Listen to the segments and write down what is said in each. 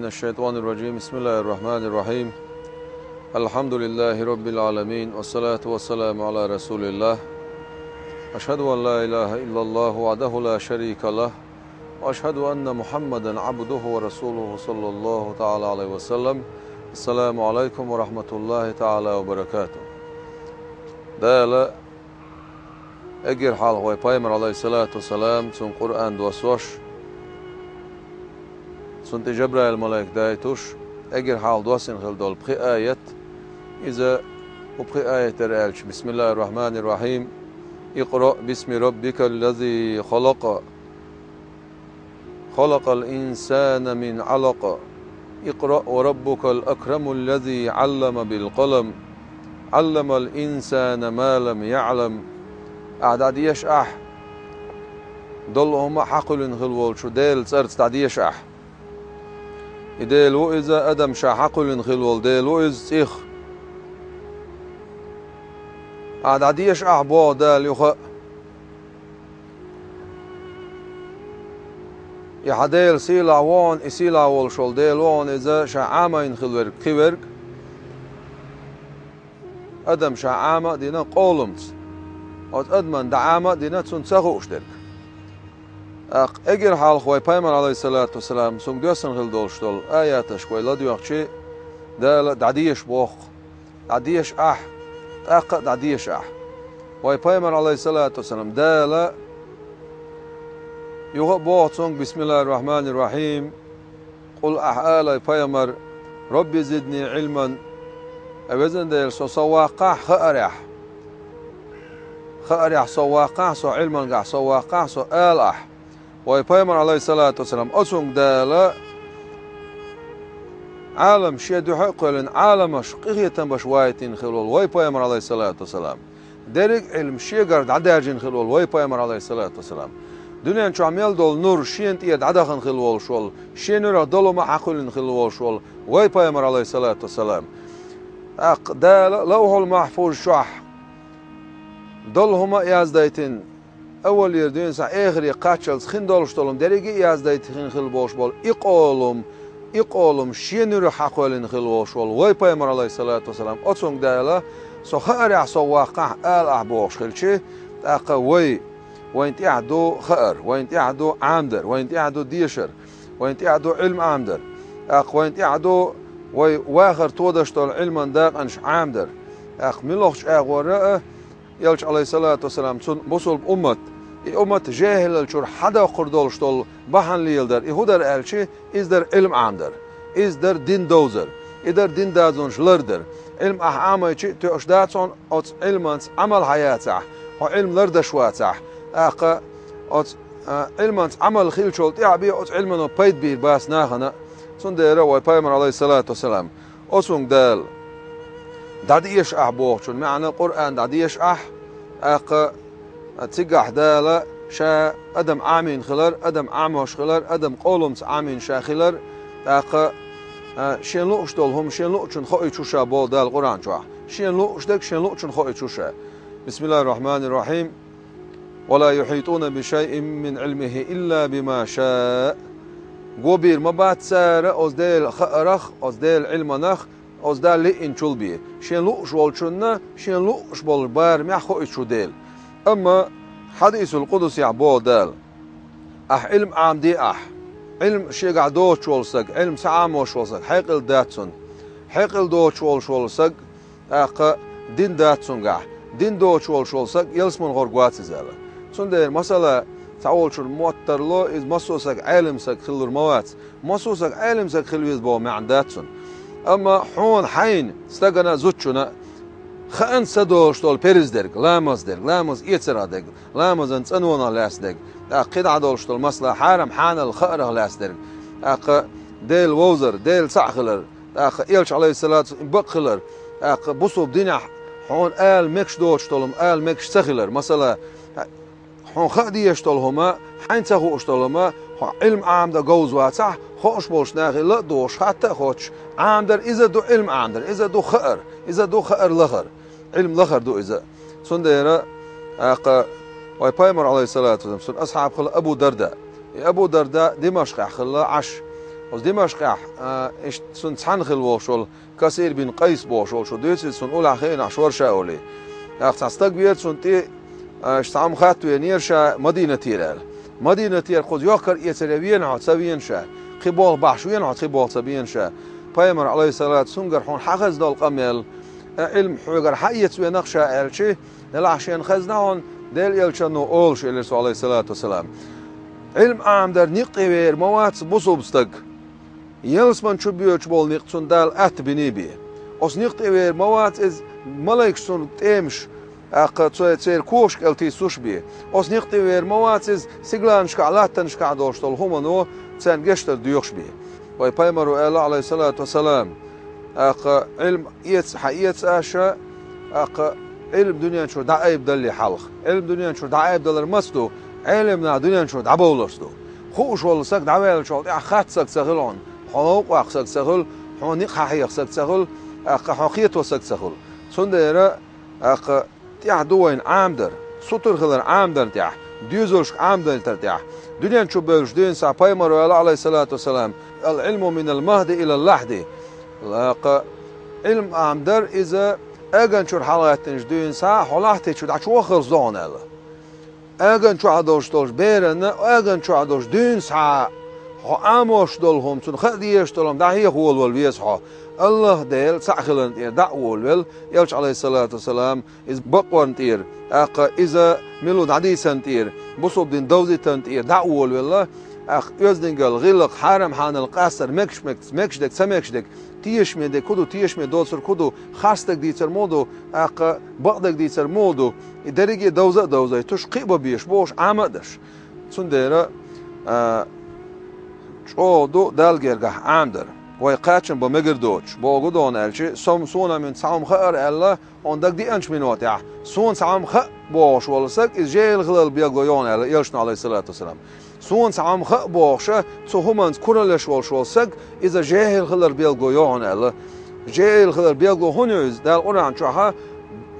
الشيطان الرجيم. بسم الله الرحمن الرحيم. الحمد لله رب العالمين، والصلاة والسلام على رسول الله. أشهد أن لا إله إلا الله وحده لا شريك له، وأشهد أن محمدا عبده ورسوله صلى الله تعالى عليه وسلم. السلام عليكم ورحمة الله تعالى وبركاته. دالا اجر حال هو پیغمبر عليه الصلاة والسلام سن قرآن دوسوش سن جبرائيل ملاك دايتوش اجر حال دوسن خل دول بخي آية إذا وبخي آية الرالش. بسم الله الرحمن الرحيم. اقرأ باسم ربك الذي خلق الإنسان من علق. اقرأ وربك الأكرم الذي علم بالقلم علم الإنسان ما لم يعلم. أعداديش دلهم حقل خلول شو ديل صارت تعديش ديل وإذا أدم شا حقل خلول ديل وإذ إخ أعداديش بو دال يخ يحديل سيلا وان إسيلا والشول ديل وان إذا شا عامين خلورك خيورك أدم شا عامة دينا قولمت أدمن دعامة دينا تنسخو أشترك اگر حال خوي پیغمبر عليه الصلاة والسلام سون دوسن خل دولشتول آياتش خوي لديو أخشي دال دعديش بوخ دعديش دعديش خوي پیغمبر عليه الصلاة والسلام دال يوغ بوخ سون بسم الله الرحمن الرحيم. قل آلي پیغمبر ربي زدني علما أوزن ديل سواقع خأرح سواقع سو علما قع سواقع سو آلح. ويبايمر عليه الصلاة والسلام أسونغ دالا عالم شيدو حقلن عالم شقية بشوايتين خلول ويبايمر عليه الصلاة والسلام درق علم شيقرد عداجين خلول ويبايمر عليه الصلاة والسلام دنيا شو عميل دول نور شين تيد عداخن خلول شول شين نور دولو ما حقلن خلول شول ويبايمر عليه الصلاة والسلام دالا لوح المحفوظ شح دولهما يازدايتين أول يردين سا آخر قاتشل خين دولشتولم درجة يازدايت خين خل بوش بول إقولم شينور حقولين خل بوش بول وي پیغمبر عليه الصلاة والسلام أتصونغ دالا سو خارع سو واقع آل أحبوش خلشي تاقا وينت يعدو خير وينت يعدو عامدر وينت يعدو ديشر وينت يعدو علم عامدر وينت يعدو واخر تودشتول علما داق أنش عامدر ملوخش وراء يلش عليه الصلاة والسلام سن بوصل أمة جاهل الشور حدا قردول شتول بحن ليلدر يهودر الشي إزدر علم عندر إزدر دين دوزر إدر دين دازون شلردر علم أحامة شيء تأشداتون أت علمانس عمل حياته وعلم لرد شواته أت علمانس عمل خيل شول تعبي أت علمنا بيت بير باس ناخنا سن ديره ويبايمر عليه الصلاة والسلام أسون دال دعديش بوخشون معنى القرآن دعديش تيجح دالا شا أدم عامين خلر أدم عاموش خلر أدم قولمت عامين شا خلر شين لوش دولهم شين لوشن خوي تشوشا بول دال القرآن شوا شين لوش دك شين لوشن خوي تشوشا. بسم الله الرحمن الرحيم. ولا يحيطون بشيء من علمه إلا بما شاء. قبير ما بعد سارة أزدال خأرخ أزدال علم نخ أزدال لئن شلبي شين لوش والشنا شين لوش بالبار ما خوي تشوديل. أما حديث القدس يعبو دال علم عام دي علم شيء دوش والسق علم سعاموش والسق حقل داتسون حقل دوش والسق دين داتسون دين دوش والسق يلسمون غرقوات زاله سندير مثلا تعول شو الموتر لو إذ مسوسك علم سق خلور موات مسوسك علم سق خلويز بو مع داتسون. أما حون حين استجنا زوجنا خان سدوش تول بيرزدرك لامز يتسرادك لامز انت انونا لاسدك قطع دولش تول مسلا حارم حان الخأره لاسدك ديل ووزر ديل سعخلر يلش عليه الصلاة بقخلر بصوب دينا حون آل مكش دوش تولم آل مكش سخلر مثلا حون خديش تولهما حين تخوش تولهما علم عامده جوز واتح خوش بولش ناخي لا دوش حتى خوش عامدر إذا دو علم عامدر إذا دو خأر إذا دو خأر لخر علم لخر دو إذا سنديرة ويبايمر عليه الصلاة والسلام سن أصحاب خلا أبو درداء دمشق خلا عش os دمشق إيش سن تحنخل وشول كثير بن قيس بوشول شو دوتي سن أول أخير عشور شاولي أختستق بيت سن تي اشتعم خاتو ينيرشا مدينة تيرال مدينة تير خود يوكر يتربين عاد سبين شا خبال بحشوين عاد خبال سبين شا پیامبر علیه الصلاة سنگر حون حخز دال قمل علم حجر حیت و نقشه الچی نلعشین خزنان دل یلچنو اولش الرسول علیه الصلاة والسلام علم عام در نقطه ویر موات بصوبستگ یلس من چو بیوچ بول نقطون دال ات بنیبی اس نقطه ویر موات از ملک سن تیمش اق تسير كوشك التي سوشبي اس نقطه ویر موات از سیگلان شکالاتن شکادوشتل همانو تسن گشتر دیوشبی وي پیامبر علیه الصلاة والسلام اق علم يتس حيتس اشا اق علم دنيا شو دعيب دلي حلق علم دنيا شو دعيب دلر مستو علمنا دنيا شو دعبولستو خوش ولسك دعوال شو خاتسك سغلون حنوق اخسك سغل حنيق حيخسك سغل اق حقيت وسك سغل سندره اق تيع دوين عامدر سطر غلر عامدر تيع ديوزلش عامدر تيع دنيا شو بلش دين سا پیامبر عليه الصلاة والسلام العلم من المهد إلى اللحد علم عامدر إذا أجن شو حالات نجدين سا حالات شو دعشوا خرزان الله أجن شو عدوش دولش بيرن أجن شو عدوش دين سا عاموش دولهم تون خديش دولهم ده هي هو الولويس ها الله ديل ساخلن تير دعوة الول يلش عليه الصلاة والسلام إذ بقون تير إذا ملود عديسن تير بصوب دين دوزي تير دعوة الول اخ يزدنجل غلق حرم حان القصر مكشدك سمكشدك تيش ميدك كدو تيش ميد دوسر كدو خاستك ديتر مودو اق بقدك ديتر مودو درجه دوزه توش قيبه بيش بوش عمدش سندره چودو دلگرگه عمدر وای قاچن با مگردوچ با گدان الچی سونا من سام خير الله عندك دي انش منوات يا سون سام خ باش ولسك جيل غلل بيغويون الله يلشنا عليه الصلاه والسلام سون سام خ باشه تو همانس كورلش ولسك اذا جيل غلل بيغويون الله جيل غلل بيغو هنوز دال قران چها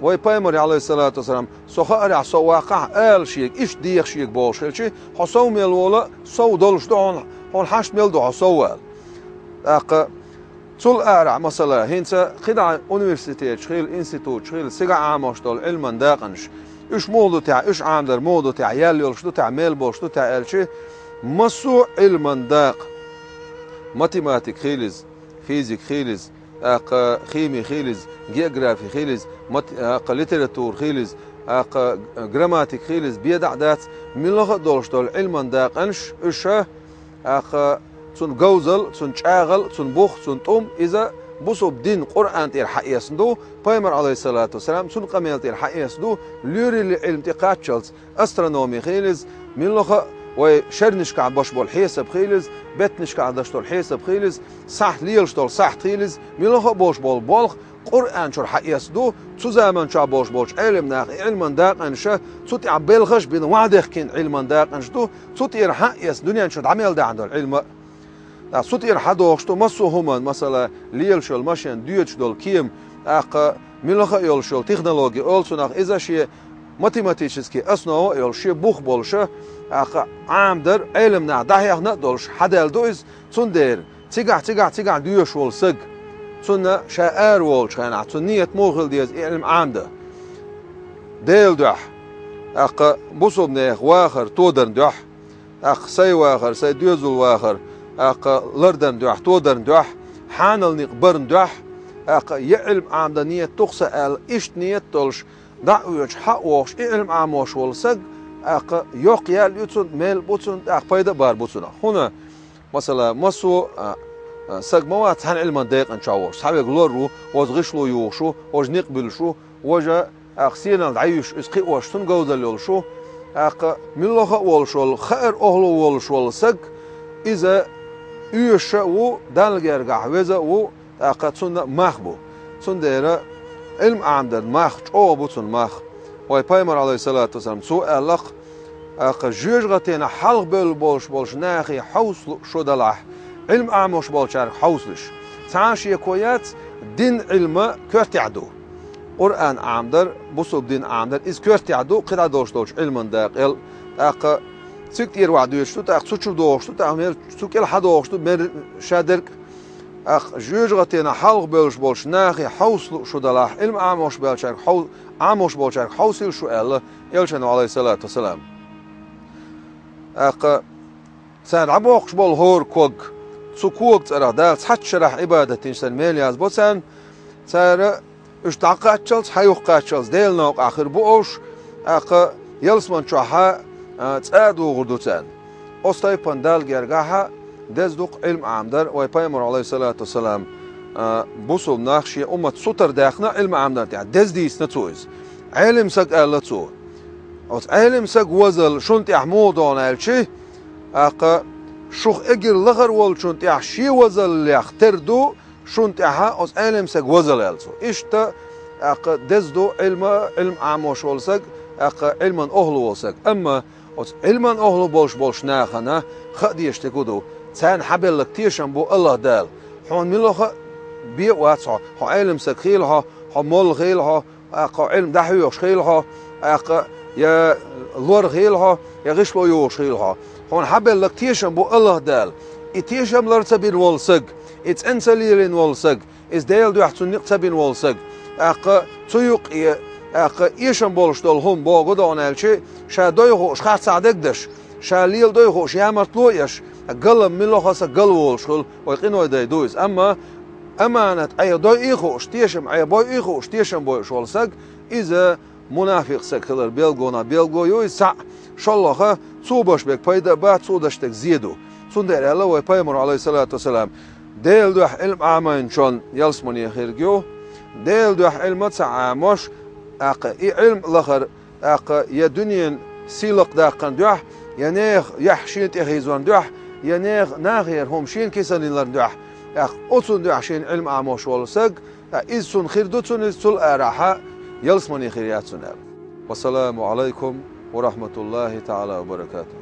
وای پیامبر علیه الصلاة والسلام سخر سو واقع ال شيك ايش ديخ شيك باش الچی حسو ميل ولا سو دلش دون هون 8 ميل دو سوال اق تول ارع مثلا هنسا خدع universiteit شغل انستيتوت شغل سيغا عامش دول علما داقنش ايش موضوع تاع ايش عامدر موضوع تاع يال شنو تاع ميل بوش شنو تاع الشي مسو علما داق ماتيماتيك خيلز فيزيك خيلز اق خيمي خيلز جيوغرافي خيلز اق ليتراتور خيلز اق جراماتيك خيلز بيدعدات من لغه دولش دول علما داقنش ايش اق سن جوزل سن شاغل سن بوخ سن توم إذا بصوب دين قرآن تير حقيسندو پیامبر عليه الصلاة والسلام سن قميل تير حقيسندو لوري العلم تقاتشلز أسترونومي خيلز من لخا وشرنش قاعد باش بول حساب خيلز بتنش قاعد داشتول حساب خيلز صح ليلشتول صح خيلز من لخا باش بول بالغ قرآن شر حقيسندو تو زمان شا باش بولش علم ناق علما داقنشه تو تعبلغش بين وعدك كين علما داقنشدو تو تير حقيس دنيا شد عمل دا عنده العلم صوت إرحادوش تو مسو همان مثلا ليلشل ماشين ديوتش دول كيم أق ملخا يلشل تكنولوجي أولسوناخ إذا شيء ماتيماتيشسكي أصنعه يلشي بوخ بولشه أق عامدر علمنا دهيخ ندولش حدال دويز تندير تيجع ديوش ولسق تنا شاعر ولش خنا تنية موغل ديز علم عامده ديل دح أق بوصب نيخ واخر تودر دح أق سي واخر سي ديوزل واخر اق لردن دوح تودرن دوح حانل نقبرن دوح اق يعلم عامده نية تخسأل ايش نية تلش دعوش حقوش علم عاموش ولسق اق يوق يال يتسون ميل بوتسون اق بايدا بار بوتسون هنا مثلا مسو سق موات هن علما دقيق ان شاوش صحابي غلورو وزغشلو يوشو وج نقبلشو وجا اق سينا دعيش اسقي وش تنجوزل يولشو اق ملوخا ولشول خير اهلو ولش ولسق اذا يوشا و دالجرجع وزا و اقتصنا مخبو سنديرا علم عامدر مخ او بوتون مخ واي پیامبر عليه الصلاة والسلام سو الاق اق جوجغتنا حلق بولش ناخي حوس شودلح علم عاموش بولشار حوسلش تعاشي كويات دين علم كرتعدو قرآن عامدر بوصب دين عامدر إز كرتعدو قد دوش علما داقل اق سكتير وعدو يشتو تاق سوتشو دوشتو تاق مير سوكل حدوشتو مير شادرك اخ جوجغتنا حلق بولش ناخي حوصل شو دلاح علم عاموش بولشك عاموش بولشك حوصل شو الله يلشنو عليه الصلاة والسلام اخ سان عبوقش بول هور كوغ سكوغ ترى دال تحت شرح عبادة إنسان ميلياز بوسان سار اشتاقاتشلز حيوقاتشلز ديل نوق آخر بوش اخ يلسمن شوحا تسادو غردوتان أستاي بندال جرجاها دزدق علم عامدر ويبايمر عليه الصلاة والسلام بوصل ناخشي أمة سطر داخنا علم عامدر يعني دزديس نتويز علم سق ألتو أو علم سق وزل شنت يحمودون الشي أق شوخ إجر لغر وال شنت يحشي وزل يختردو شنت يحا أو علم سق وزل ألتو إشتا أق دزدو علم عاموش والسق أق علما أهلو والسق أما علما أهلو بولش ناخنا خدي يشتكودو تان حبل لكتيشن بو الله دال حون ملوخ بي واتسع ها علم سخيل ها مول غيل ها علم دحيوش خيل ها يا لور غيل ها يا غشلو يوش غيل ها حون حبل لكتيشن بو الله دال اتيشم لرتبين والسق ات انسليلين والسق از ديل دو احتون نقتبين والسق تيوق ايشن بولش دول هم بو غدون الشي شادوي خوش خاص صادقدش شاليل دوي خوش يامرتلويش قلم ملوخس قلول شغل ويقينو يدي دويز اما امانه اي دوي خوش تيشم اي بوي خوش تيشم بوي شول سق اذا منافق سكلر بيلغونا بيلغو يوي سع شالله صوبش بك بايدا بعد صودشتك زيدو صندر الله ويبايمر عليه الصلاه والسلام ديل دوح علم عامين شون يلسمني خيرجو ديل دوح علم تعامش علم الاخر يا دنيا سيلق داقن دوح ينيخ يحشين تخيزون دوح ينيخ ناغير هم شين كيسانين لن دوح أتون دوح شين علم عاموش والسق إزسون خير دوتون إزسول أراحة يلسمني خيرياتون والسلام عليكم ورحمة الله تعالى وبركاته.